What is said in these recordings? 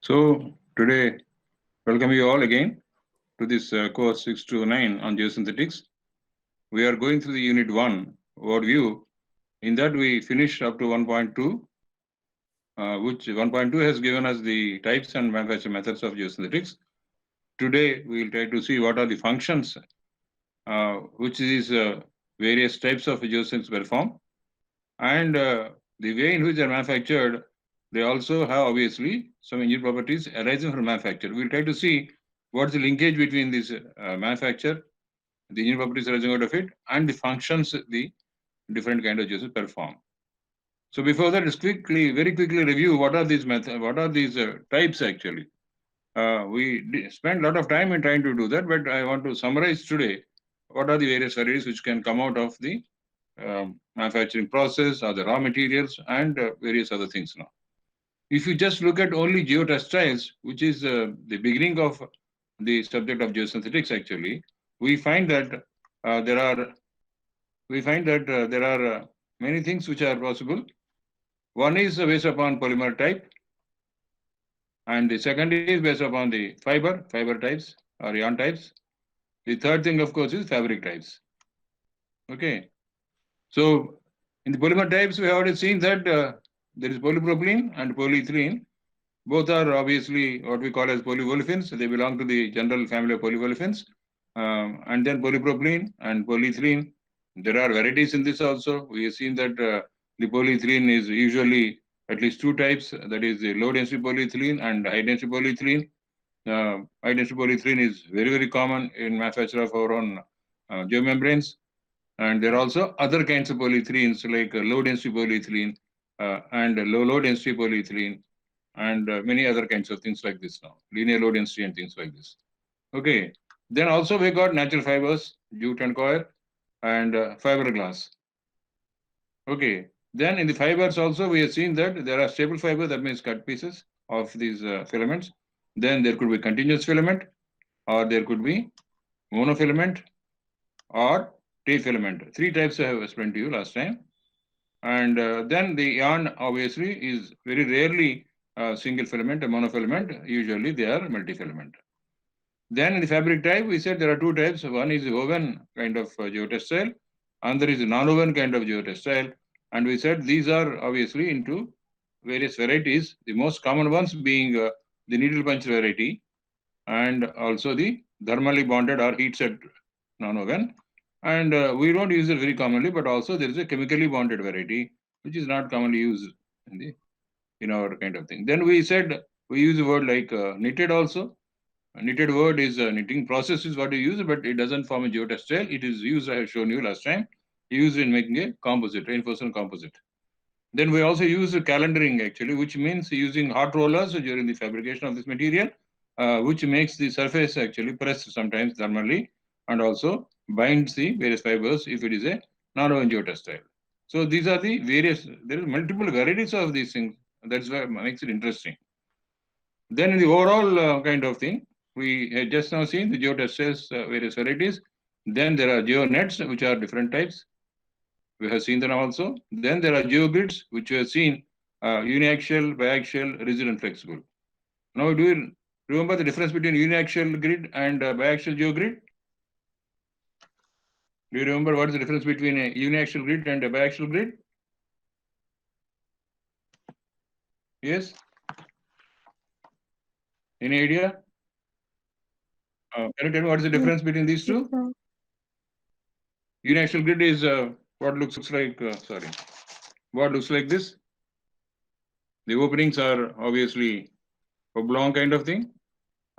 So today, welcome you all again to this course 6 to 9 on geosynthetics. We are going through the unit 1 overview. In that we finished up to 1.2, which 1.2 has given us the types and manufacture methods of geosynthetics. Today we will try to see what are the functions which these various types of geosynthetics perform, and the way in which they are manufactured. They also have obviously some engineering properties arising from manufacture. We'll try to see what's the linkage between this manufacture, the engineering properties arising out of it, and the functions the different kind of geosynthetics perform. So before that, let's very quickly review what are these methods, what are these types actually. We spent a lot of time in trying to do that, but I want to summarize today what are the various varieties which can come out of the manufacturing process or the raw materials and various other things now. If you just look at only geotextiles, which is the beginning of the subject of geosynthetics, actually, we find that there are many things which are possible. One is based upon polymer type, and the second is based upon the fiber types or yarn types. The third thing, of course, is fabric types. Okay, so in the polymer types, we have already seen that there is polypropylene and polyethylene. Both are obviously what we call as polyolefins. They belong to the general family of polyolefins. And then polypropylene and polyethylene. There are varieties in this also. We have seen that the polyethylene is usually at least two types. That is the low density polyethylene and high density polyethylene. High density polyethylene is very common in manufacture of our own geomembranes. And there are also other kinds of polyethylenes like low density polyethylene and low density polyethylene, and many other kinds of things like this now, linear low density and things like this. Okay, then also we got natural fibers, jute and coir, and fiberglass. Okay, then in the fibers also we have seen that there are staple fiber, that means cut pieces of these filaments. Then there could be continuous filament, or there could be monofilament or tail filament. Three types I have explained to you last time. And then the yarn obviously is very rarely single filament, a monofilament. Usually they are multifilament. Then in the fabric type, we said there are two types. One is the woven kind of geotextile, and there is a non-woven kind of geotextile. And we said these are obviously into various varieties. The most common ones being the needle punch variety, and also the thermally bonded or heat set non-woven. And we don't use it very commonly, but also there is a chemically bonded variety, which is not commonly used in our kind of thing. Then we said we use a word like knitted also. A knitted word is knitting process is what we use, but it doesn't form a geotextile. It is used, I have shown you last time, used in making a composite, reinforcement composite. Then we also use calendaring actually, which means using hot rollers during the fabrication of this material, which makes the surface actually pressed sometimes thermally, and also binds the various fibers if it is a non-woven geotextile. So these are the various, there are multiple varieties of these things. That's what makes it interesting. Then in the overall kind of thing, we had just now seen the geotextiles, various varieties. Then there are geonets, which are different types. We have seen them also. Then there are geogrids, which we have seen uniaxial, biaxial, rigid, and flexible. Now, do you remember the difference between uniaxial grid and biaxial geogrid? Do you remember what is the difference between a uniaxial grid and a biaxial grid? Yes? Any idea? Can you tell me what is the difference between these two? Uniaxial grid is what looks like, what looks like this. The openings are obviously oblong kind of thing.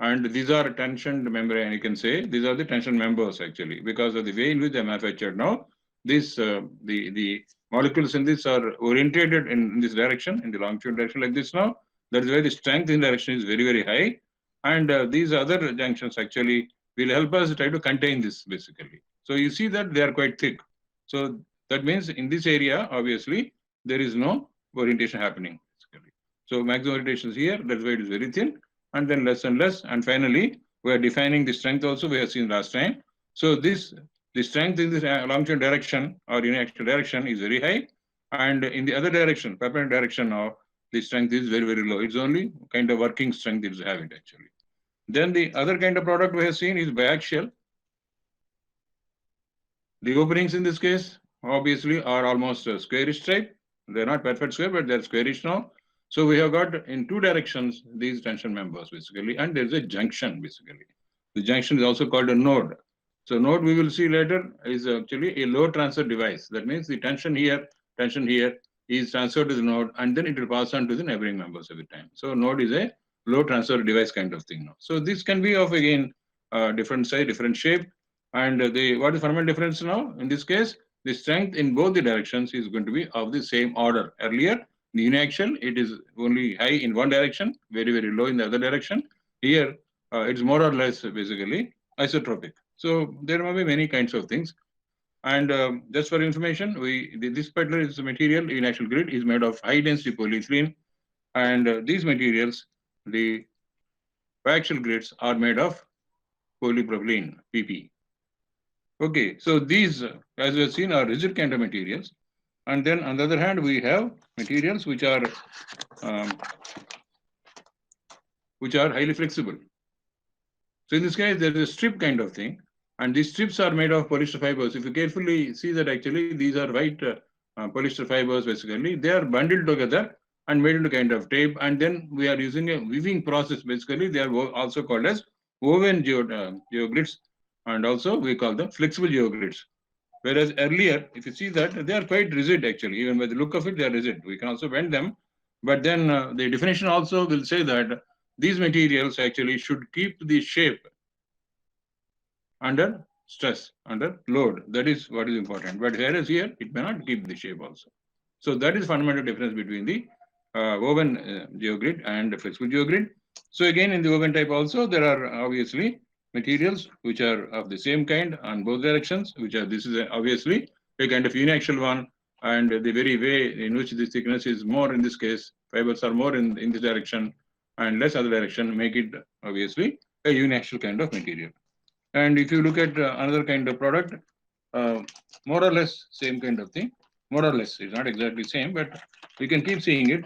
And these are tensioned membrane, you can say. These are the tension members actually, because of the way in which they are manufactured now. This, the molecules in this are orientated in this direction, in the longitudinal direction like this now. That is why the strength in direction is very high. And these other junctions actually will help us try to contain this basically. So you see that they are quite thick. So that means in this area, obviously, there is no orientation happening. Basically. So maximum orientation is here, that's why it is very thin, and then less and less. And finally, we are defining the strength also, we have seen last time. So the strength in this longitudinal direction or uniaxial direction is very high. And in the other direction, perpendicular direction now, the strength is very, very low. It's only kind of working strength it's having actually. Then the other kind of product we have seen is biaxial. The openings in this case obviously are almost a squarish type. They're not perfect square, but they're squarish now. So we have got in two directions these tension members basically, and there's a junction basically. The junction is also called a node. So node we will see later is actually a load transfer device. That means the tension here is transferred to the node, and then it will pass on to the neighboring members every time. So node is a load transfer device kind of thing now. So this can be of again different size, different shape. And what is fundamental difference now? In this case, the strength in both the directions is going to be of the same order. Earlier, the uniaxial, it is only high in one direction, very, very low in the other direction. Here, it's more or less basically isotropic. So there may be many kinds of things. And just for information, this particular is material in actual grid is made of high density polyethylene. And these materials, the biaxial grids are made of polypropylene, PP. Okay, so these, as we have seen, are rigid kind of materials. And then on the other hand, we have materials which are highly flexible. So in this case, there is a strip kind of thing. And these strips are made of polyester fibers. If you carefully see that actually these are white polyester fibers basically, they are bundled together and made into kind of tape. And then we are using a weaving process basically. They are also called as woven geogrids, and also we call them flexible geogrids. Whereas earlier, if you see that, they are quite rigid actually. Even by the look of it, they are rigid. We can also bend them. But then the definition also will say that these materials actually should keep the shape under stress, under load. That is what is important. But whereas here, it may not keep the shape also. So that is fundamental difference between the woven geogrid and the flexible geogrid. So again, in the woven type also, there are obviously materials which are of the same kind on both directions, this is obviously a kind of uniaxial one, and the very way in which the thickness is more in this case, fibers are more in this direction and less other direction, make it obviously a uniaxial kind of material. And if you look at another kind of product, more or less same kind of thing, more or less, it's not exactly same, but we can keep seeing it.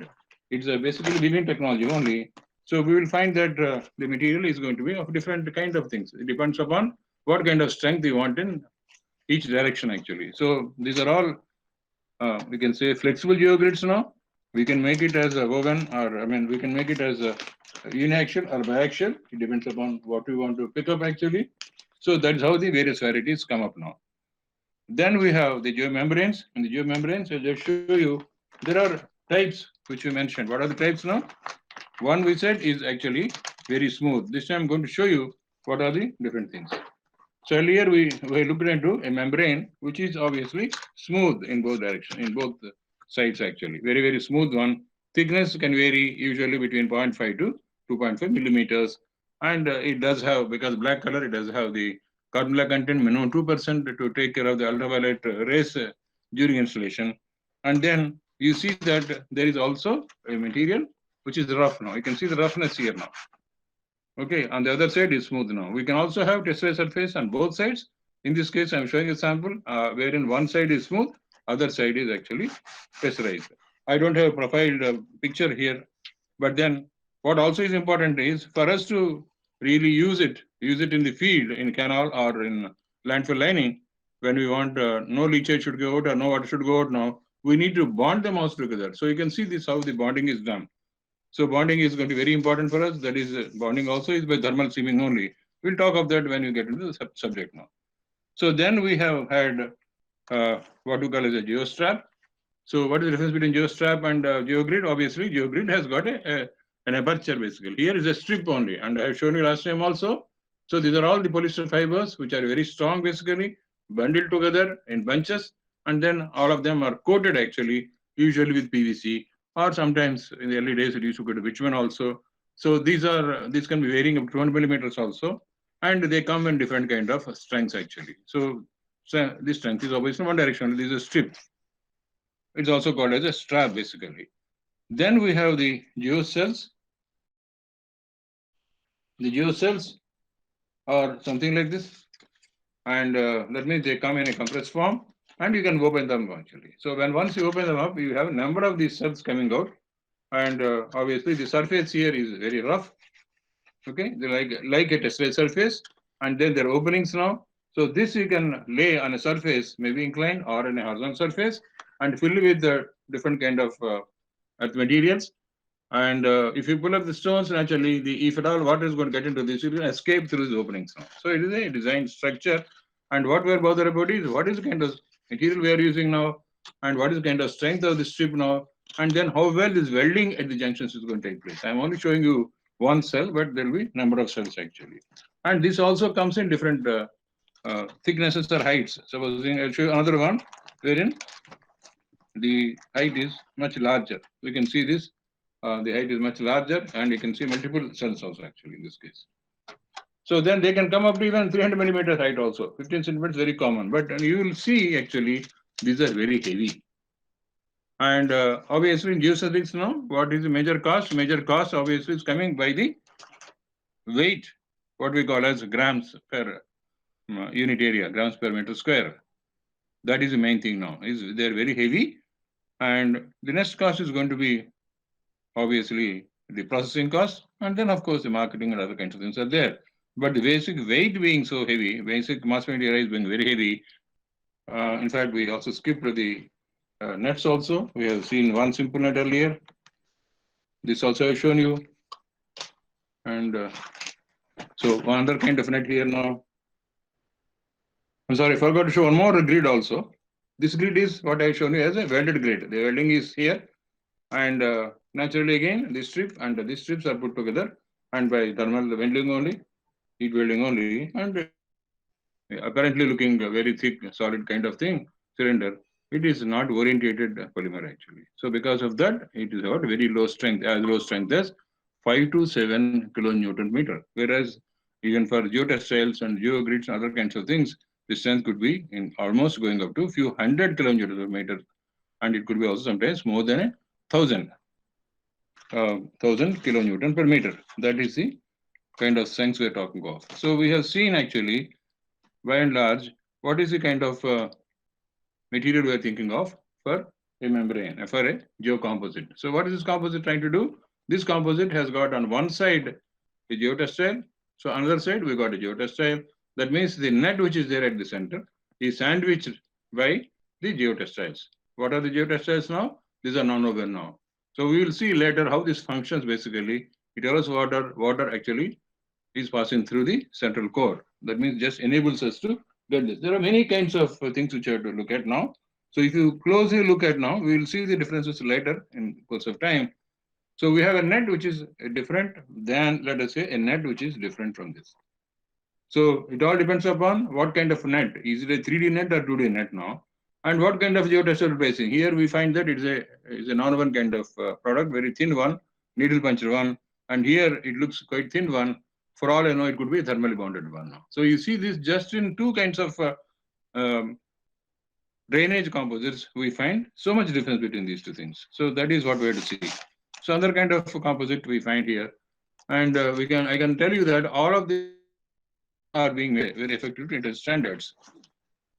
It's basically weaving technology only. So we will find that the material is going to be of different kind of things. It depends upon what kind of strength you want in each direction actually. So these are all, we can say flexible geogrids now. We can make it as a woven, or we can make it as a uniaxial or biaxial. It depends upon what we want to pick up actually. So that's how the various varieties come up now. Then we have the geomembranes. And the geomembranes, I'll just show you, there are types which we mentioned. What are the types now? One we said is actually very smooth. This time I'm going to show you what are the different things. So earlier we looked into a membrane which is obviously smooth in both directions, in both sides actually. Very, very smooth one. Thickness can vary usually between 0.5 to 2.5 millimeters. And it does have, because black color, it does have the carbon black content minimum 2% to take care of the ultraviolet rays during installation. And then you see that there is also a material which is rough now. You can see the roughness here now. Okay, on the other side is smooth now. We can also have texturized surface on both sides. In this case, I'm showing a sample wherein one side is smooth, other side is actually texturized. I don't have a profiled picture here, but then what also is important is for us to really use it in the field, in canal or in landfill lining, when we want no leachate should go out or no water should go out now, we need to bond them also together. So you can see this how the bonding is done. So bonding is going to be very important for us. That is, bonding also is by thermal seaming only. We'll talk of that when we get into the subject now. So then we have had what we call as a geostrap. So what is the difference between geostrap and geogrid? Obviously, geogrid has got an aperture basically. Here is a strip only, and I have shown you last time also. So these are all the polyester fibers which are very strong basically, bundled together in bunches, and then all of them are coated actually, usually with PVC, or sometimes in the early days it used to go to bitumen also. So these can be varying up to 200 millimeters also, and they come in different kind of strengths actually. So this strength is obviously one direction. This is a strip. It's also called as a strap basically. Then we have the geocells. The geocells are something like this, and that means they come in a compressed form, and you can open them actually. So once you open them up, you have a number of these cells coming out, and obviously the surface here is very rough. Okay, they like a tessellate surface, and then there are openings now. So this you can lay on a surface, maybe inclined or on a horizontal surface, and fill with the different kind of earth materials. And if you pull up the stones, naturally, if at all water is going to get into this, it will escape through the openings now. So it is a design structure. And what we are bothered about is what is the kind of material we are using now, and what is the kind of strength of the strip now, and then how well this welding at the junctions is going to take place. I am only showing you one cell, but there will be number of cells actually. And this also comes in different thicknesses or heights. Supposing I'll show you another one wherein the height is much larger. We can see this. The height is much larger, and you can see multiple cells also actually in this case. So then they can come up to even 300 millimeters height also. 15 centimeters very common, but you will see actually these are very heavy. And obviously in geosynthetics now, what is the major cost? Major cost obviously is coming by the weight, what we call as grams per unit area, grams per meter square. That is the main thing now. They're very heavy, and the next cost is going to be obviously the processing cost, and then of course the marketing and other kinds of things are there. But the basic weight being so heavy, basic mass material is being very heavy. In fact, we also skipped the nets also. We have seen one simple net earlier. This also I have shown you. And so one other kind of net here now. I'm sorry, I forgot to show one more grid also. This grid is what I have shown you as a welded grid. The welding is here, and naturally again this strip and these strips are put together, and by thermal welding only, heat welding only, and apparently looking a very thick solid kind of thing, cylinder. It is not orientated polymer actually. So because of that, it is about very low strength, as low strength as 5 to 7 kilonewton meter. Whereas even for geotextiles and geogrids and other kinds of things, the strength could be in almost going up to a few hundred kilonewton per meter, and it could be also sometimes more than 1,000 kilonewton per meter. That is the kind of strength we are talking of. So we have seen actually, by and large, what is the kind of material we are thinking of for a membrane, for a geocomposite. So what is this composite trying to do? This composite has got on one side a geotextile, so another side we got a geotextile. That means the net which is there at the center is sandwiched by the geotextiles. What are the geotextiles now? These are non-woven now. So we will see later how this functions basically. It allows water actually is passing through the central core. That means just enables us to get this. There are many kinds of things which you have to look at now. So if you closely look at now, we will see the differences later in course of time. So we have a net which is different than, let us say, a net which is different from this. So it all depends upon what kind of net. Is it a 3D net or 2D net now? And what kind of geotextile placing? Here we find that it is a non-woven kind of product, very thin one, needle puncture one. And here it looks quite thin one. For all I know, it could be a thermally bonded one now. So you see this just in two kinds of drainage composites, we find so much difference between these two things. So that is what we have to see. So other kind of composite we find here. And I can tell you that all of these are being made very effective to international standards.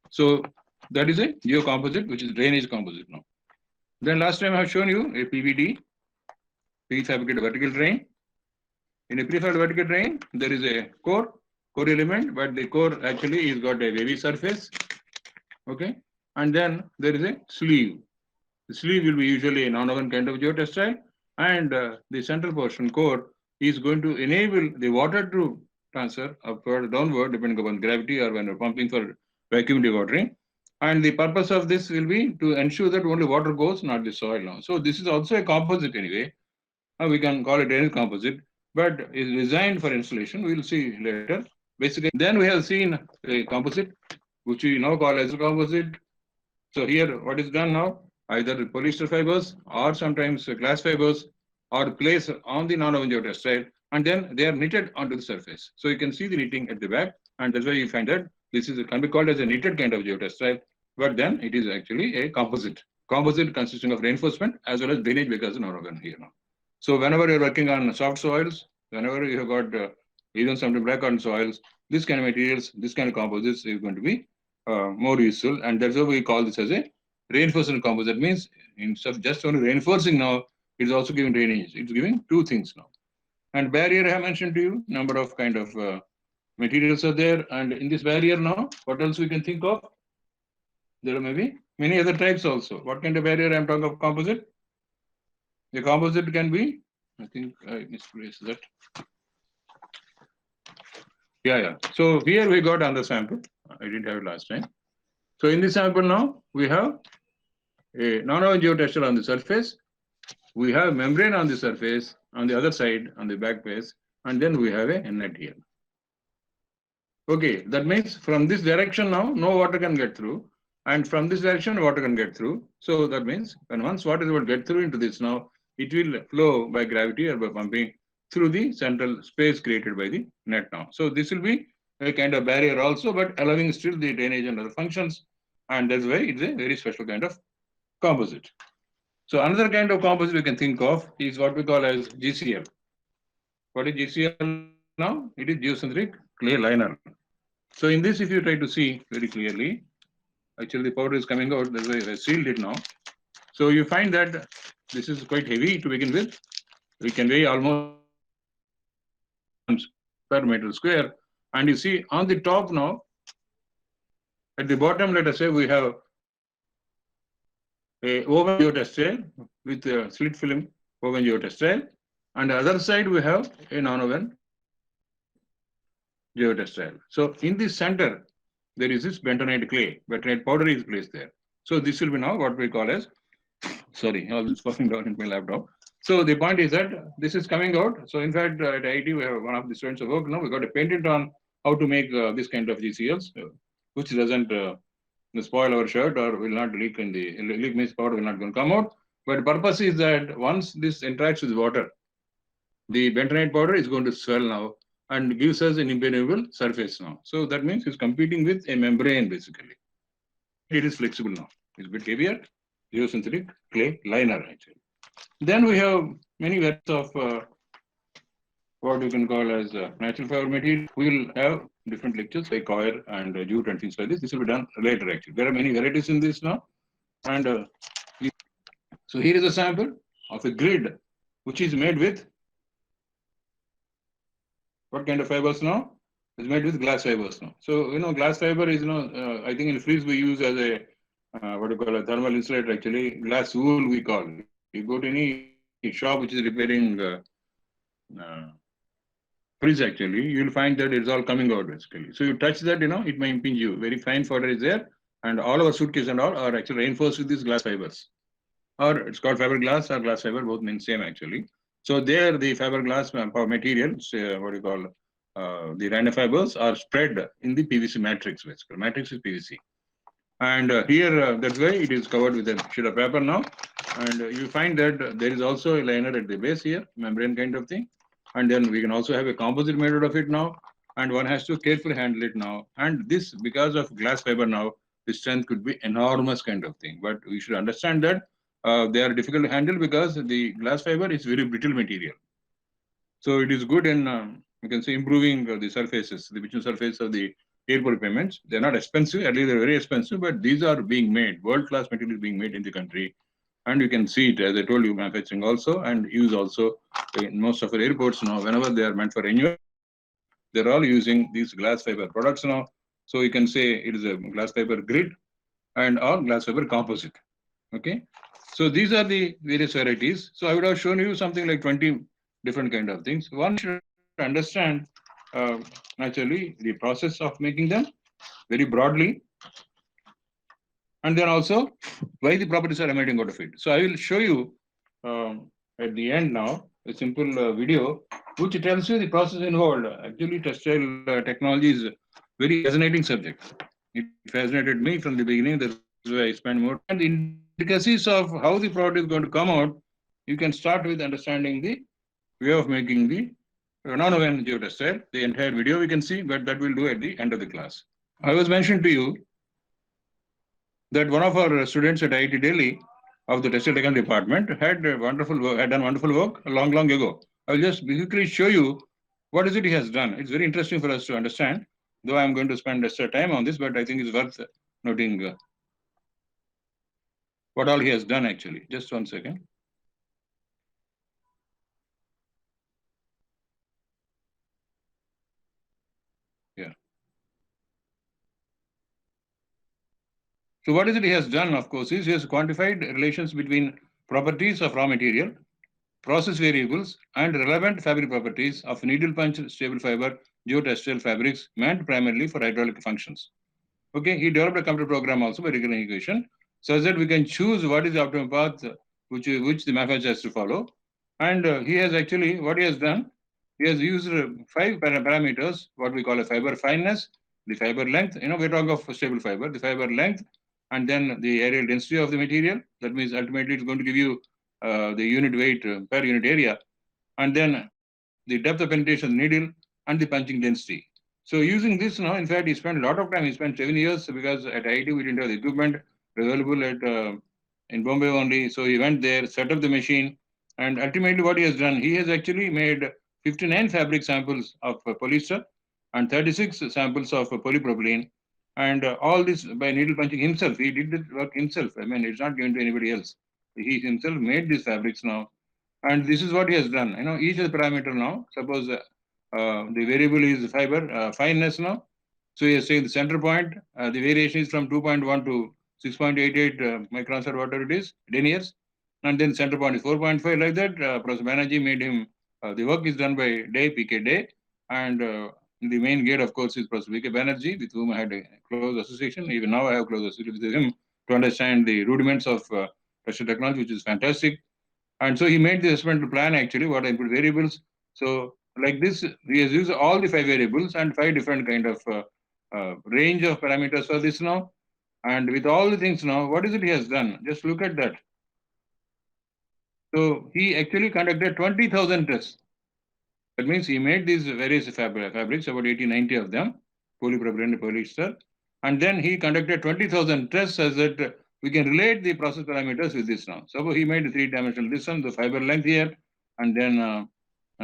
So that is a geocomposite, which is drainage composite now. Then last time I have shown you a PVD, prefabricated vertical drain. In a prefabricated vertical drain, there is a core element, but the core actually is got a wavy surface. Okay, and then there is a sleeve. The sleeve will be usually a non-woven kind of geotextile, and the central portion core is going to enable the water to transfer upward, downward, depending upon gravity or when you're pumping for vacuum dewatering. And the purpose of this will be to ensure that only water goes, not the soil now. So this is also a composite anyway. We can call it any composite, but is designed for insulation. We will see later. Basically, then we have seen a composite, which we now call as a composite. So here, what is done now? Either polyester fibers or sometimes glass fibers are placed on the non-woven geotextile, and then they are knitted onto the surface. So you can see the knitting at the back, and that's why you find that this can be called as a knitted kind of geotextile, but then it is actually a composite. Composite consisting of reinforcement as well as drainage because of non-woven here now. So whenever you're working on soft soils, whenever you have got even some black on soils, this kind of materials, this kind of composites is going to be more useful, and that's why we call this as a reinforcement composite. Means instead of just only reinforcing now, It's also giving drainage. It's giving two things now. And barrier I have mentioned to you, number of kind of materials are there. And in this barrier now, what else we can think of? There may be many other types also. What kind of barrier I am talking of composite? The composite can be, I think I misplaced that. Yeah. So here we got another sample. I didn't have it last time. So in this sample now, we have a non-woven geotextile on the surface. We have membrane on the surface, on the other side, on the back face, and then we have a inlet here. Okay, that means from this direction now, no water can get through. And from this direction, water can get through. So that means when once water will get through into this now, it will flow by gravity or by pumping through the central space created by the net now. So this will be a kind of barrier also, but allowing still the drainage and other functions. And that's why it's a very special kind of composite. So another kind of composite we can think of is what we call as GCL. What is GCL now? It is geosynthetic clay liner. So in this, if you try to see very clearly, actually the powder is coming out, that's why I sealed it now. So you find that this is quite heavy to begin with. We can weigh almost per meter square. And you see on the top now, at the bottom, let us say we have a woven geotextile with a slit film woven geotextile. And the other side, we have a non-woven geotextile. So in the center, there is this bentonite clay, bentonite powder is placed there. So this will be now what we call as, sorry, all this falling down in my laptop. So the point is that this is coming out. So in fact, at IIT, we have one of the students of work now, we got a patent on how to make this kind of GCLs, which doesn't spoil our shirt or will not leak in the, leak means powder will not going to come out. But the purpose is that once this interacts with water, the bentonite powder is going to swell now and gives us an impermeable surface now. So that means it's competing with a membrane basically. It is flexible now. It's a bit heavier, geosynthetic clay liner actually. Then we have many varieties of what you can call as natural fiber material. We will have different lectures like coir and jute and things like this. This will be done later actually. There are many varieties in this now. And so here is a sample of a grid which is made with what kind of fibers now? It's made with glass fibers now. So, glass fiber is, I think in freeze we use as a, what do you call a thermal insulator actually, glass wool we call it. You go to any shop which is repairing freeze actually, you'll find that it's all coming out basically. So you touch that, it may impinge you. Very fine powder is there. And all our suitcases and all are actually reinforced with these glass fibers. Or it's called fiberglass or glass fiber, both mean same actually. So there, the fiberglass material, what you call the rhino fibers, are spread in the PVC matrix. Basically, matrix is PVC, and here that's why it is covered with a sheet of paper now. And you find that there is also a liner at the base here, membrane kind of thing, and then we can also have a composite made out of it now. And one has to carefully handle it now. And this, because of glass fiber now, the strength could be enormous kind of thing. But we should understand that. They are difficult to handle because the glass fiber is very brittle material. So it is good in, you can say, improving the surfaces, the bitumen surface of the airport pavements. They're not expensive, at least they're very expensive, but these are being made, world-class material being made in the country. And you can see it, as I told you, manufacturing also and use also in most of our airports now, whenever they are meant for renewal, they're all using these glass fiber products now. So you can say it is a glass fiber grid and or glass fiber composite. Okay. So these are the various varieties. So I would have shown you something like 20 different kind of things. One should understand naturally the process of making them very broadly. And then also why the properties are emanating out of it. So I will show you at the end now a simple video which tells you the process involved. Actually, textile technology is a very fascinating subject. It fascinated me from the beginning. That's why I spent more. And the intricacies of how the product is going to come out, you can start with understanding the way of making the non-woven geotextile. The entire video we can see, but that we'll do at the end of the class. I was mentioning to you that one of our students at IIT Delhi of the textile technology department had done wonderful work long ago. I will just quickly show you what is it he has done. It's very interesting for us to understand, though I'm going to spend extra time on this, but I think it's worth noting what all he has done actually. Just one second. So what is it he has done, of course, is he has quantified relations between properties of raw material, process variables, and relevant fabric properties of needle punch stable fiber geotextile fabrics meant primarily for hydraulic functions. Okay, he developed a computer program also by recurring equation, so that we can choose what is the optimum path which the manufacturer has to follow. And he has actually, what he has done, he has used five parameters, what we call a fiber fineness, the fiber length, we're talking of stable fiber, the fiber length, and then the areal density of the material. That means ultimately it's going to give you the unit weight per unit area, and then the depth of penetration of the needle and the punching density. So using this now, in fact, he spent a lot of time. He spent 7 years because at IIT we didn't have the equipment available at in Bombay only. So he went there, set up the machine, and ultimately what he has done, he has actually made 59 fabric samples of polyester and 36 samples of polypropylene, and all this by needle punching himself. He did the work himself. I mean, it's not given to anybody else. He himself made these fabrics now, and this is what he has done. Each of the parameter now, suppose the variable is fiber fineness now. So he has taken the center point. The variation is from 2.1 to 6.88 microns or whatever it is, deniers. And then center point is 4.5, like that. Professor Banerjee made him, the work is done by day, PK day. And the main guide, of course, is Professor V.K. Banerjee, with whom I had a close association. Even now I have close association with him to understand the rudiments of pressure technology, which is fantastic. And so he made the experimental plan, actually, what input variables. So like this, he has used all the 5 variables and 5 different kind of range of parameters for this now. And with all the things now, what is it he has done? Just look at that. So he actually conducted 20,000 tests. That means he made these various fabrics, about 80, 90 of them, polypropylene and polyester. And then he conducted 20,000 tests as that we can relate the process parameters with this now. So he made a 3-dimensional distance, the fiber length here, and then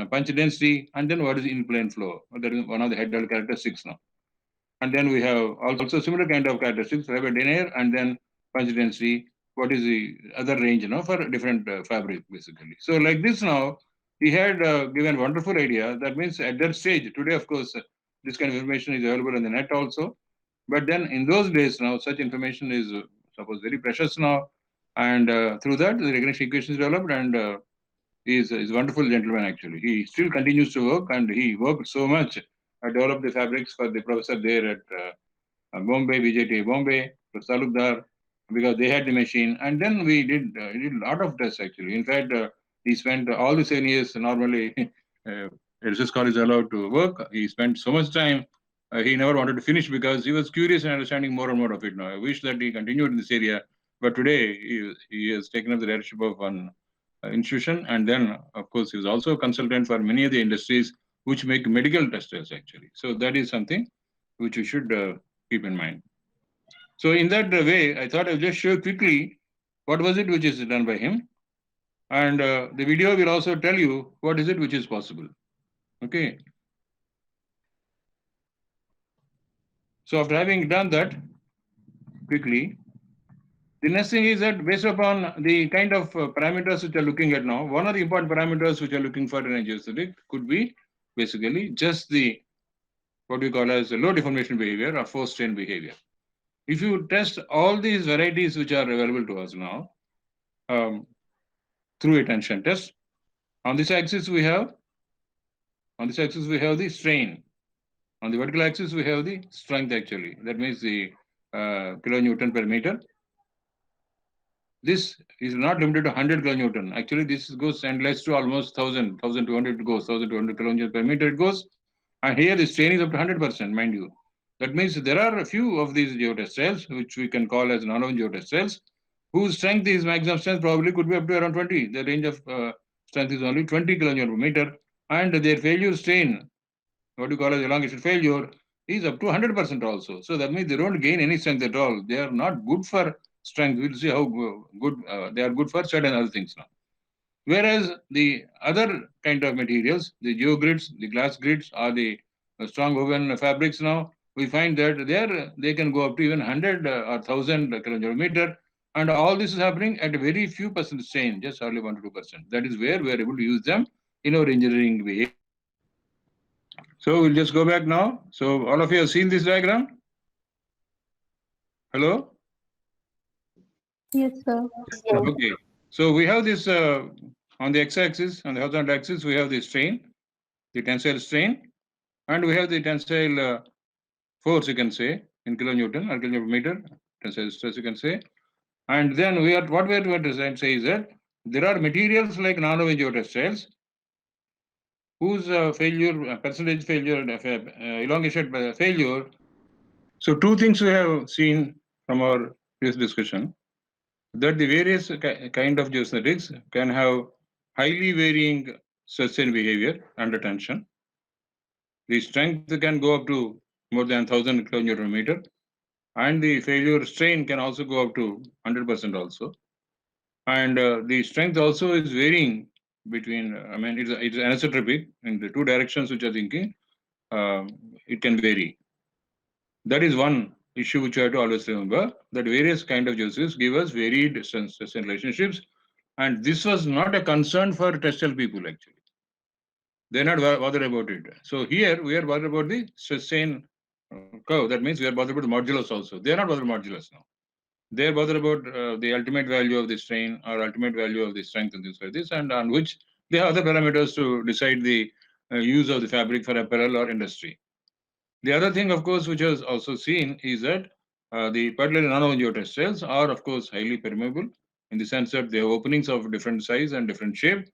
punch density, and then what is in-plane flow. That is one of the hydraulic characteristics now. And then we have also similar kind of characteristics, fiber denier, and then punch density. What is the other range for different fabric, basically. So like this now, he had given wonderful idea. That means at that stage, today, of course, this kind of information is available on the net also. But then in those days now, such information is suppose very precious now. And through that, the recognition equation is developed, and he is a wonderful gentleman, actually. He still continues to work, and he worked so much. I developed the fabrics for the professor there at Bombay, VJT Bombay, Professor Talukdar, because they had the machine. And then we did a lot of tests, actually. In fact, he spent all the 7 years normally research college allowed to work. He spent so much time. He never wanted to finish because he was curious and understanding more and more of it now. I wish that he continued in this area. But today, he has taken up the leadership of one institution. And then, of course, he was also a consultant for many of the industries which make medical textiles, actually. So that is something which we should keep in mind. So in that way, I thought I'll just show quickly what was it which is done by him. And the video will also tell you what is it which is possible. Okay. So after having done that quickly, the next thing is that based upon the kind of parameters which are looking at now, one of the important parameters which are looking for in a geosynthetic could be basically just the what we call as low deformation behavior or force strain behavior. If you test all these varieties which are available to us now through a tension test, on this axis we have the strain. On the vertical axis we have the strength, actually. That means the kilonewton per meter. This is not limited to 100 kilonewton. Actually, this goes endless to almost 1,000, 1,200 it goes, 1,200 kilonewton per meter it goes. And here the strain is up to 100%, mind you. That means there are a few of these geotextiles, which we can call as non-woven geotextiles, whose strength is maximum strength probably could be up to around 20. The range of strength is only 20 kilonewton per meter. And their failure strain, what you call as elongation failure, is up to 100% also. So that means they don't gain any strength at all. They are not good for strength. We'll see how good they are good for certain other things now. Whereas the other kind of materials, the geogrids, the glass grids, or the strong woven fabrics now, we find that they can go up to even 100 or 1,000 kilonewton per meter. And all this is happening at a very few percent strain, just only 1 to 2%. That is where we are able to use them in our engineering behavior. So we'll just go back now. So all of you have seen this diagram? Hello? Yes, sir. Okay. So we have this on the x-axis, on the horizontal axis, we have the strain, the tensile strain, and we have the tensile force, you can say, in kilonewton or kilonewton meter, tensile stress, you can say. And then what we are to say is that there are materials like non-woven geotextiles whose percentage failure, elongation failure. So two things we have seen from our previous discussion, that the various kind of geosynthetics can have highly varying sustained behavior under tension. The strength can go up to more than 1000 kilonewton meter, and the failure strain can also go up to 100% also. And the strength also is varying between, it's anisotropic in the two directions which are thinking, it can vary. That is one issue which you have to always remember, that various kind of geosynthetics give us varied sustained relationships. And this was not a concern for textile people actually. They're not bothered about it. So here we are bothered about the sustain curve. That means we are bothered about the modulus also. They are not bothered about modulus now. They are bothered about the ultimate value of the strain or ultimate value of the strength and things like this, and on which they have other parameters to decide the use of the fabric for apparel or industry. The other thing, of course, which was also seen is that the particularly nano geotextiles are, of course, highly permeable in the sense that they have openings of different size and different shape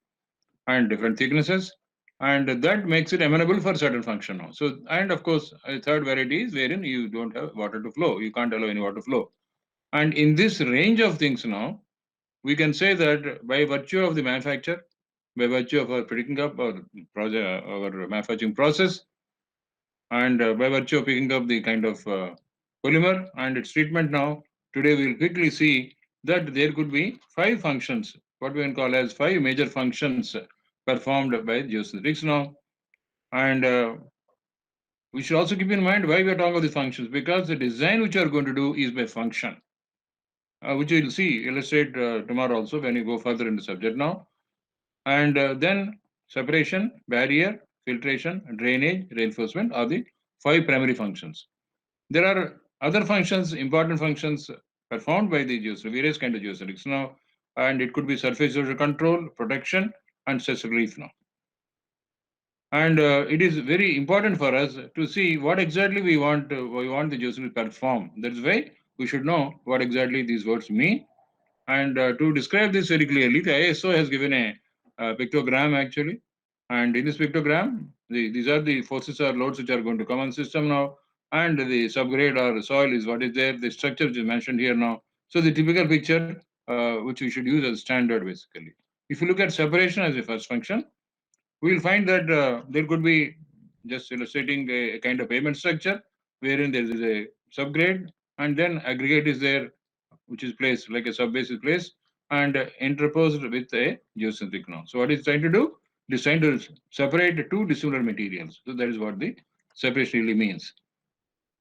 and different thicknesses, and that makes it amenable for certain function now. So, and of course, a third variety is wherein you don't have water to flow. You can't allow any water flow. And in this range of things now, we can say that by virtue of the manufacture, by virtue of our picking up our project, our manufacturing process, and by virtue of picking up the kind of polymer and its treatment now, today we will quickly see that there could be five functions, what we can call as five major functions performed by geosynthetics now. And we should also keep in mind why we are talking about these functions, because the design which we are going to do is by function, which we will see illustrate tomorrow also when you go further in the subject now. And then separation, barrier, filtration, drainage, reinforcement are the five primary functions. There are other functions, important functions performed by the geosynthetics, various kind of geosynthetics now, and it could be surface erosion control, protection, and stress relief now. And it is very important for us to see what exactly we want the geosynthetics to perform. That's why we should know what exactly these words mean. And to describe this very clearly, the ISO has given a pictogram actually. And in this pictogram, these are the forces or loads which are going to come on system now. And the subgrade or soil is what is there. The structure which is mentioned here now. So the typical picture which we should use as standard basically. If you look at separation as a first function, we will find that there could be, just illustrating a kind of pavement structure wherein there is a subgrade and then aggregate is there, which is placed like a subbase is placed and interposed with a geosynthetic now. So what it's trying to do? It is trying to separate two dissimilar materials. So that is what the separation really means.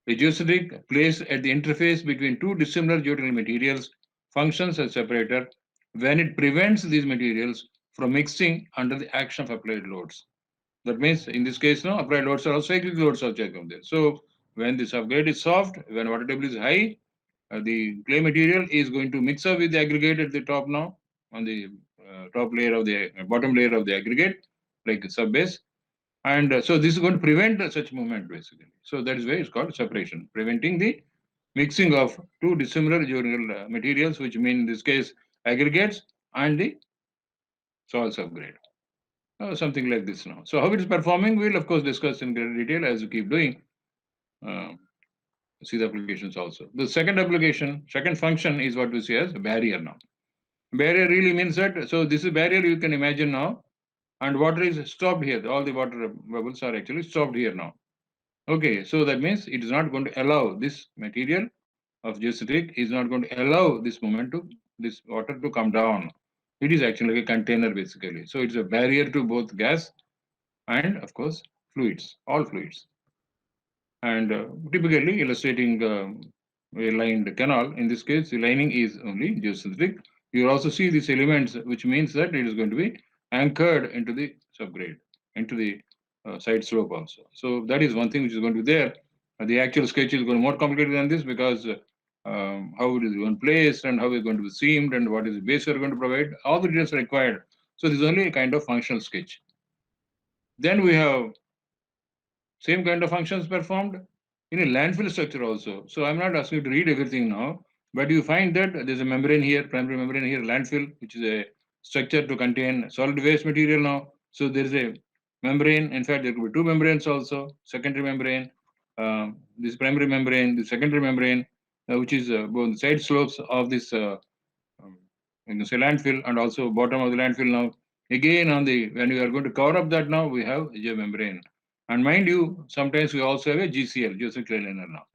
A geosynthetic placed at the interface between two dissimilar geotechnical materials functions as separator when it prevents these materials from mixing under the action of applied loads. That means in this case now applied loads are also cyclic loads also come there. So when the subgrade is soft, when water table is high, the clay material is going to mix up with the aggregate at the top now, on the top layer of the bottom layer of the aggregate, like subbase. And so this is going to prevent such movement basically. So that is why it's called separation, preventing the mixing of two dissimilar geological materials, which mean in this case aggregates and the soil subgrade. Something like this now. So how it is performing, we'll of course discuss in greater detail as we keep doing. Uh, See the applications also. The second application, second function is what we see as a barrier now. Barrier really means that, so this is barrier you can imagine now, and water is stopped here. All the water bubbles are actually stopped here now. Okay, so that means it is not going to allow this material of geosynthetic is not going to allow this movement to, this water to come down. It is actually like a container basically. So it's a barrier to both gas and of course fluids, all fluids. And typically illustrating a lined canal. In this case, the lining is only geosynthetic. You will also see these elements, which means that it is going to be anchored into the subgrade, into the side slope also. So that is one thing which is going to be there. The actual sketch is going to be more complicated than this because how it is going placed and how it's going to be seamed and what is the base we're going to provide. All the details are required. So this is only a kind of functional sketch. Then we have same kind of functions performed in a landfill structure also. So I'm not asking you to read everything now, but you find that there's a membrane here, primary membrane here, landfill, which is a structure to contain solid waste material now. So there's a membrane. In fact, there could be two membranes also, secondary membrane, this primary membrane, the secondary membrane, which is both side slopes of this um, say landfill and also bottom of the landfill now. Again, on the when we are going to cover up that now, we have a membrane. And mind you, sometimes we also have a GCL, geosynthetic liner now.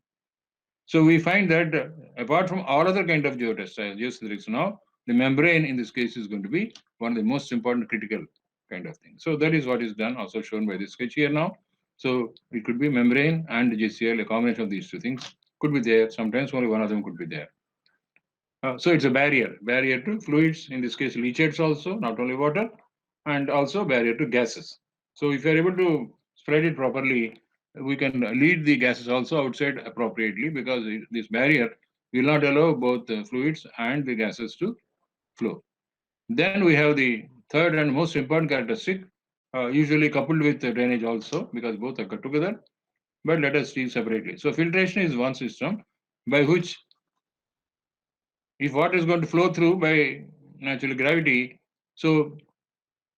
So we find that apart from all other kind of geotextiles, geosynthetics now, the membrane in this case is going to be one of the most important critical kind of things. So that is what is done, also shown by this sketch here now. So it could be membrane and GCL, a combination of these two things could be there. Sometimes only one of them could be there. So it's a barrier to fluids, in this case leachates also, not only water, and also barrier to gases. So if you're able to spread it properly, we can lead the gases also outside appropriately, because this barrier will not allow both the fluids and the gases to flow. Then we have the third and most important characteristic, usually coupled with the drainage also, because both occur together, but let us see separately. So filtration is one system by which if water is going to flow through by natural gravity, so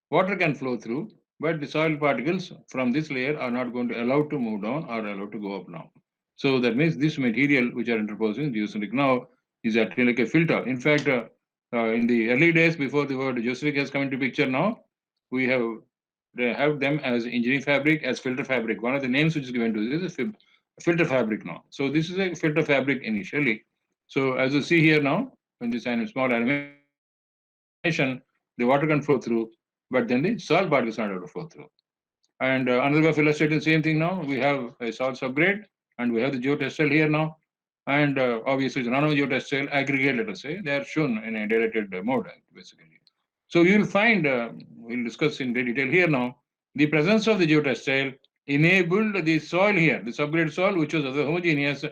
water can flow through, but the soil particles from this layer are not going to allow to move down or allowed to go up now. So that means this material which are interposing geosynthetic now is acting like a filter. In fact, in the early days before the word geosynthetic has come into picture now, we have them as engineering fabric, as filter fabric. One of the names which is given to this is filter fabric now. So this is a filter fabric initially. So as you see here now, in this small animation, the water can flow through, but then the soil particles are not able to flow through. And another way of illustrating the same thing now, we have a soil subgrade and we have the geotextile here now. And obviously, it's nano-geotextile aggregate, let us say, they are shown in a dilated mode, basically. So you will find, we'll discuss in great detail here now, the presence of the geotextile enabled the soil here, the subgrade soil, which was other homogeneous,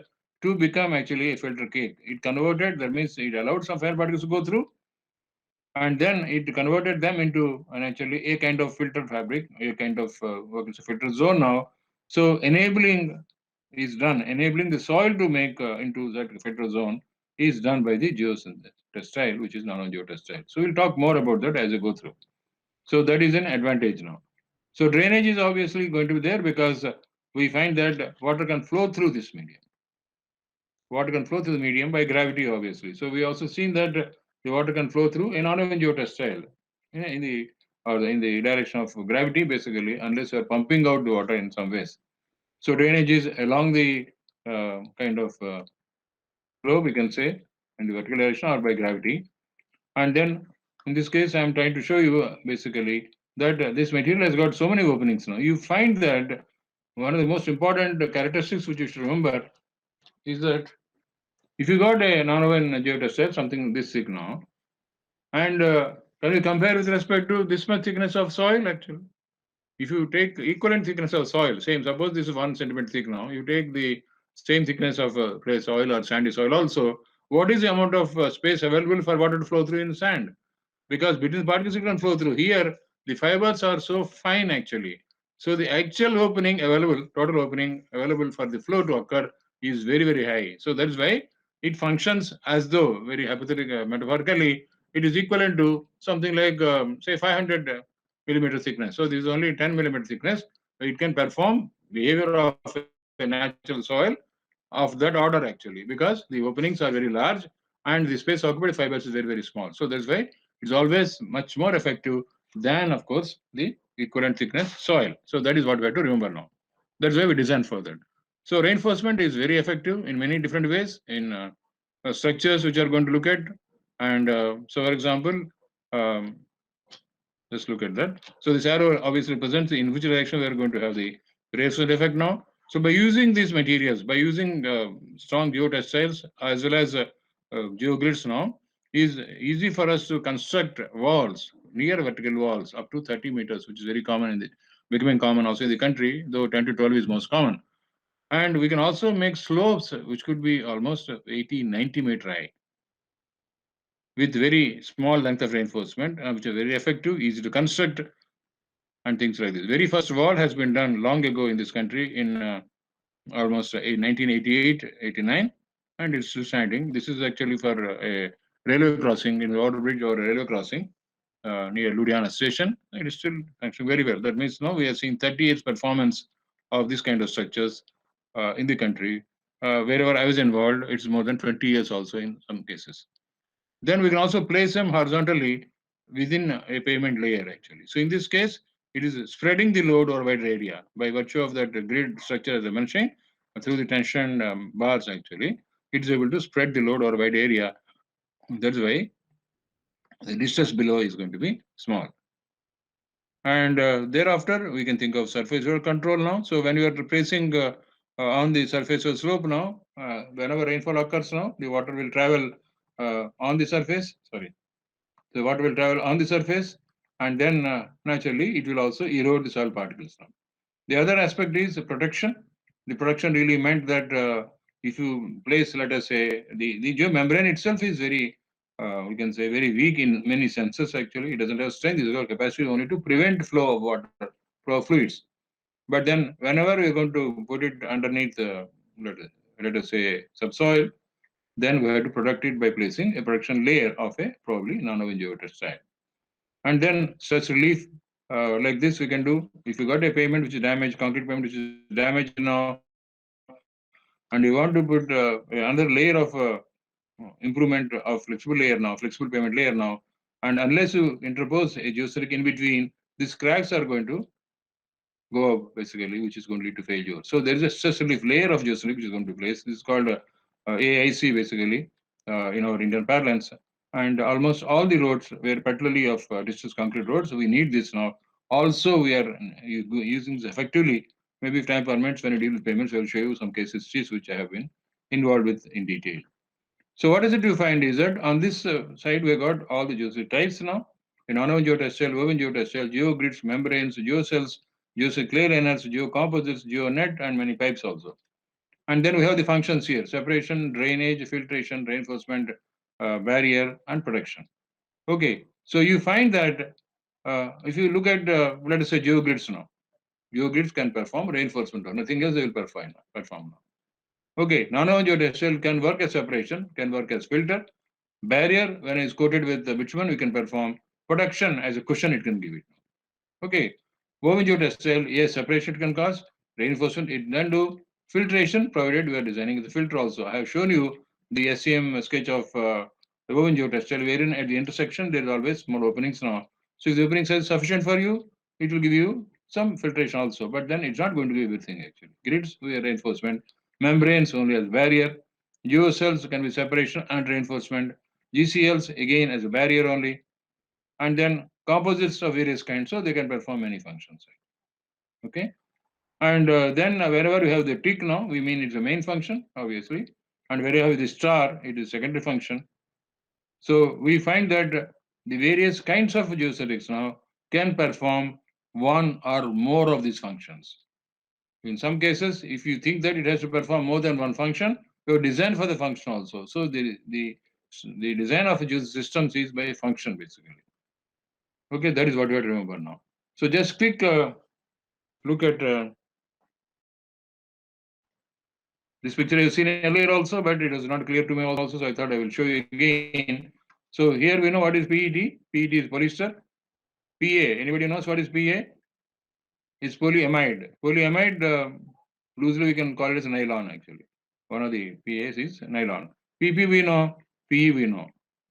to become actually a filter cake. It converted, that means it allowed some fine particles to go through, and then it converted them into actually a kind of filter fabric, a kind of filter zone now. So enabling is done, enabling the soil to make into that filter zone is done by the geotextile, which is nano-geotextile. So we'll talk more about that as we go through. So that is an advantage now. So drainage is obviously going to be there because we find that water can flow through this medium. Water can flow through the medium by gravity, obviously. So we also seen that the water can flow through a non-even geotextile in the direction of gravity, basically, unless you are pumping out the water in some ways. So drainage is along the kind of flow, we can say, in the vertical direction or by gravity. And then in this case, I am trying to show you basically that this material has got so many openings now. You find that one of the most important characteristics which you should remember is that if you got a non-oven geotextile, something this thick now, and can you compare with respect to this much thickness of soil actually? If you take equivalent thickness of soil, same, suppose this is 1 centimeter thick now, you take the same thickness of clay soil or sandy soil also, what is the amount of space available for water to flow through in sand? Because between particles it can flow through. Here, the fibers are so fine actually. So the actual opening available, total opening available for the flow to occur is very, very high. So that's why it functions as though, very hypothetically, metaphorically, it is equivalent to something like, say, 500 millimeter thickness. So this is only 10 millimeter thickness. It can perform behavior of a natural soil of that order actually, because the openings are very large and the space occupied fibers is very, very small. So that's why it's always much more effective than, of course, the equivalent thickness soil. So that is what we have to remember now. That's why we designed for that. So reinforcement is very effective in many different ways in structures which are going to look at. And so, for example, um, let's look at that. So this arrow obviously represents in which direction we are going to have the reinforcement effect now. So by using these materials, by using strong geotextiles as well as geogrids now, is easy for us to construct walls, near vertical walls up to 30 meters, which is very common in the becoming common also in the country, though 10 to 12 is most common. And we can also make slopes which could be almost 80, 90 meter high with very small length of reinforcement, which are very effective, easy to construct, and things like this. Very first wall has been done long ago in this country in almost 1988, 89, and it's still standing. This is actually for a railway crossing in the Order Bridge or a railway crossing near Ludhiana station. It is still functioning very well. That means now we have seen 30 years performance of this kind of structures in the country. Wherever I was involved, it's more than 20 years also in some cases. Then we can also place them horizontally within a pavement layer actually. So in this case, it is spreading the load over wider area by virtue of that grid structure as I mentioned, through the tension bars actually. It is able to spread the load over wide area. That's why the distance below is going to be small. And thereafter, we can think of surface load control now. So when you are placing on the surface of slope now, whenever rainfall occurs now, the water will travel on the surface. Sorry, the water will travel on the surface, and then naturally it will also erode the soil particles now. The other aspect is protection. The protection really meant that if you place, let us say, the geomembrane itself is very, we can say, very weak in many senses actually. It doesn't have strength, it has got capacity only to prevent flow of water, flow of fluids. But then whenever we're going to put it underneath, let us say, subsoil, then we have to protect it by placing a protection layer of a probably non-woven geotextile. And then stress relief like this we can do. If you got a pavement which is damaged, concrete pavement which is damaged now, and you want to put another layer of improvement of flexible layer now, flexible pavement layer now, and unless you interpose a geosynthetic in between, these cracks are going to go up basically, which is going to lead to failure. So there is a stress relief layer of geosynthetic which is going to be placed. This is called AIC basically in our Indian parlance. And almost all the roads were particularly of distressed concrete roads. So we need this now. Also, we are using this effectively. Maybe if time permits, when you deal with payments, I will show you some case histories which I have been involved with in detail. So what is it you find is that on this side, we got all the geosynthetic types now. In non-woven geotextile, woven geotextile, geogrids, membranes, geocells, geoclay liners, geocomposites, geonet, and many pipes also. And then we have the functions here: separation, drainage, filtration, reinforcement, barrier, and protection. Okay, so you find that if you look at, let us say, geogrids now, geogrids can perform reinforcement, or nothing else they will perform now. Okay, non-woven geotextile can work as separation, can work as filter. Barrier, when it's coated with the bitumen, we can perform. Protection as a cushion, it can give it. Okay, woven geotextile, yes, separation it can cause. Reinforcement, it can do. Filtration, provided we are designing the filter also. I have shown you the SCM sketch of the woven geotextile, wherein at the intersection there is always small openings now. So if the opening size is sufficient for you, it will give you some filtration also. But then it's not going to give everything actually. Grids, we have reinforcement. Membranes only as barrier. Geocells can be separation and reinforcement. GCLs again as a barrier only. And then composites of various kinds, so they can perform many functions. Okay. And then wherever you have the tick now, we mean it's a main function, obviously. And where you have the star, it is secondary function. So we find that the various kinds of geosynthetics now can perform one or more of these functions. In some cases, if you think that it has to perform more than one function, you design for the function also. So the design of a systems is by function basically. Okay, that is what you have to remember now. So just quick look at this picture you've seen earlier also, but it was not clear to me also, so I thought I will show you again. So here we know what is PET. PET is polyester. PA, anybody knows what is PA? It's polyamide. Polyamide, loosely we can call it as nylon actually. One of the PAs is nylon. PP we know, PE we know.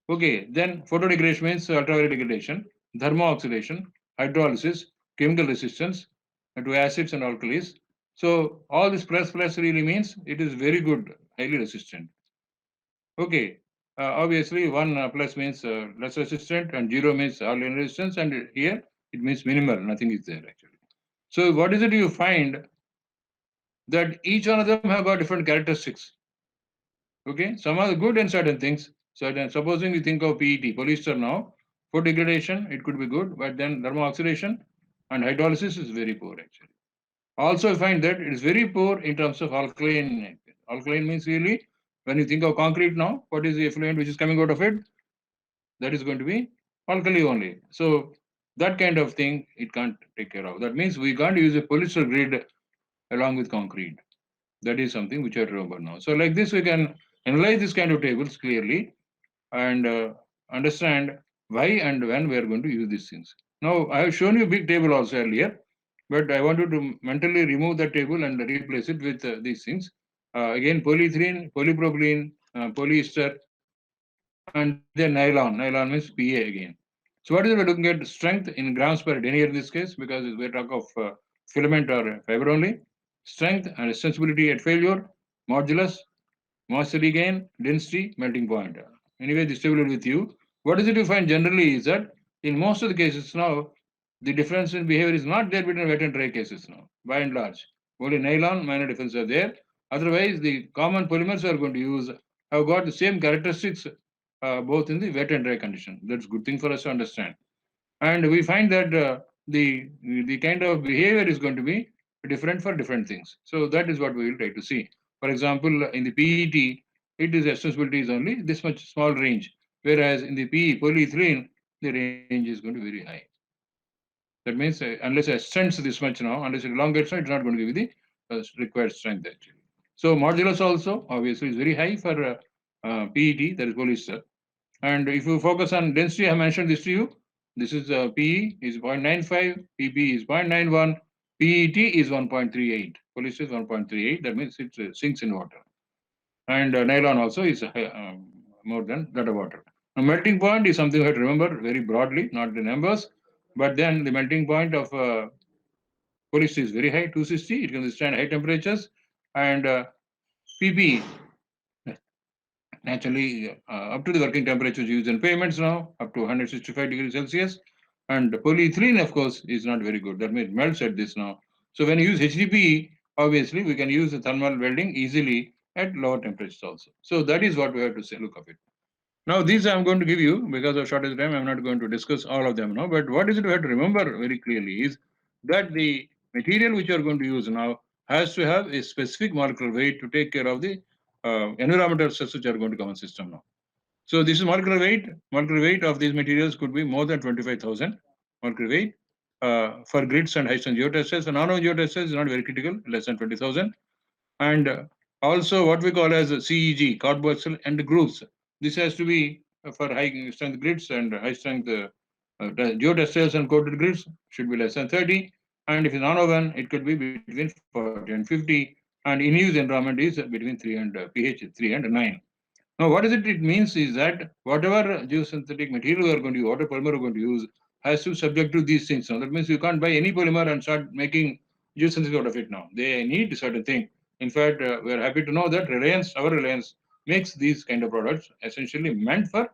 Okay, then photodegradation means ultraviolet degradation, thermo-oxidation, hydrolysis, chemical resistance to acids and alkalis. So all this plus really means it is very good, highly resistant. Okay, obviously one plus means less resistant and 0 means all in resistance, and here it means minimal, nothing is there actually. So what is it you find that each one of them have got different characteristics. Okay, some are good in certain things. Certain, supposing we think of PET, polyester now, for degradation, it could be good, but then thermo-oxidation and hydrolysis is very poor actually. Also, I find that it is very poor in terms of alkaline. Alkaline means really, when you think of concrete now, what is the effluent which is coming out of it? That is going to be alkali only. So that kind of thing it can't take care of. That means we can't use a polyester grid along with concrete. That is something which I remember now. So like this, we can analyze this kind of tables clearly and understand why and when we are going to use these things. Now, I have shown you a big table also earlier, but I want you to mentally remove that table and replace it with these things. Again, polyethylene, polypropylene, polyester, and then nylon. Nylon means PA again. So what is it we're looking at? Strength in grams per denier in this case, because we're talking of filament or fiber only. Strength and extensibility at failure, modulus, moisture regain, density, melting point. Anyway, this table is with you. What is it you find generally is that in most of the cases now, the difference in behavior is not there between wet and dry cases now, by and large. Only nylon, minor differences are there. Otherwise, the common polymers we are going to use have got the same characteristics both in the wet and dry condition. That's a good thing for us to understand. And we find that the kind of behavior is going to be different for different things. So that is what we will try to see. For example, in the PET, it is extensibility is only this much small range, whereas in the PE, polyethylene, the range is going to be very high. That means unless it extends this much now, unless it elongates, it's not going to give you the required strength actually. So modulus also obviously is very high for PET, that is polyester. And if you focus on density, I mentioned this to you. This is PE is 0.95, PP is 0.91, PET is 1.38, polyester is 1.38. That means it sinks in water. And nylon also is more than that of water. Now, melting point is something you have to remember very broadly, not the numbers. But then the melting point of polyester is very high, 260. It can withstand high temperatures. And PP, naturally, up to the working temperatures used in pavements now, up to 165 degrees Celsius. And polyethylene, of course, is not very good. That means it melts at this now. So when you use HDPE, obviously, we can use the thermal welding easily at lower temperatures also. So that is what we have to say, look of it. Now, these I'm going to give you because of shortage of time. I'm not going to discuss all of them now. But what is it we have to remember very clearly is that the material which you are going to use now has to have a specific molecular weight to take care of the environmental stresses which are going to come on system now. So this is molecular weight. Molecular weight of these materials could be more than 25,000 molecular weight for grids and high-strength geotextiles. And nano-geotextiles is not very critical, less than 20,000. And also what we call as CEG, cardboard cell and grooves. This has to be for high-strength grids and high-strength geotextiles and coated grids should be less than 30. And if it's nano-one, it could be between 40 and 50. And in use environment is between 3 and pH 3 and 9. Now, what is it? It means is that whatever geosynthetic material we are going to use, water polymer we are going to use, has to subject to these things. Now, that means you can't buy any polymer and start making geosynthetic out of it now. They need certain thing. In fact, we are happy to know that our Reliance, makes these kind of products essentially meant for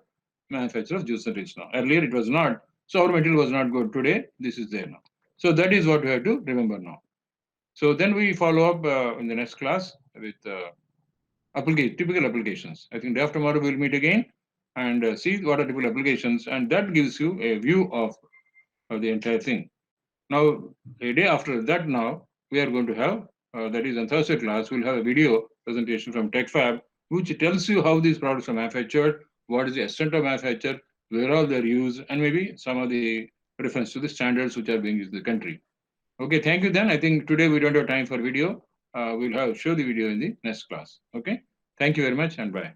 manufacture of geosynthetics now. Earlier, it was not. So, our material was not good. Today, this is there now. So, that is what we have to remember now. So, then we follow up in the next class with typical applications. I think day after tomorrow we will meet again and see what are typical applications, and that gives you a view of the entire thing. Now, a day after that, now we are going to have that is on Thursday class. We'll have a video presentation from TechFab, which tells you how these products are manufactured, what is the extent of manufacture, where all they're used, and maybe some of the reference to the standards which are being used in the country. Okay, thank you. Then I think today we don't have time for video. We'll show the video in the next class. Okay, thank you very much and bye.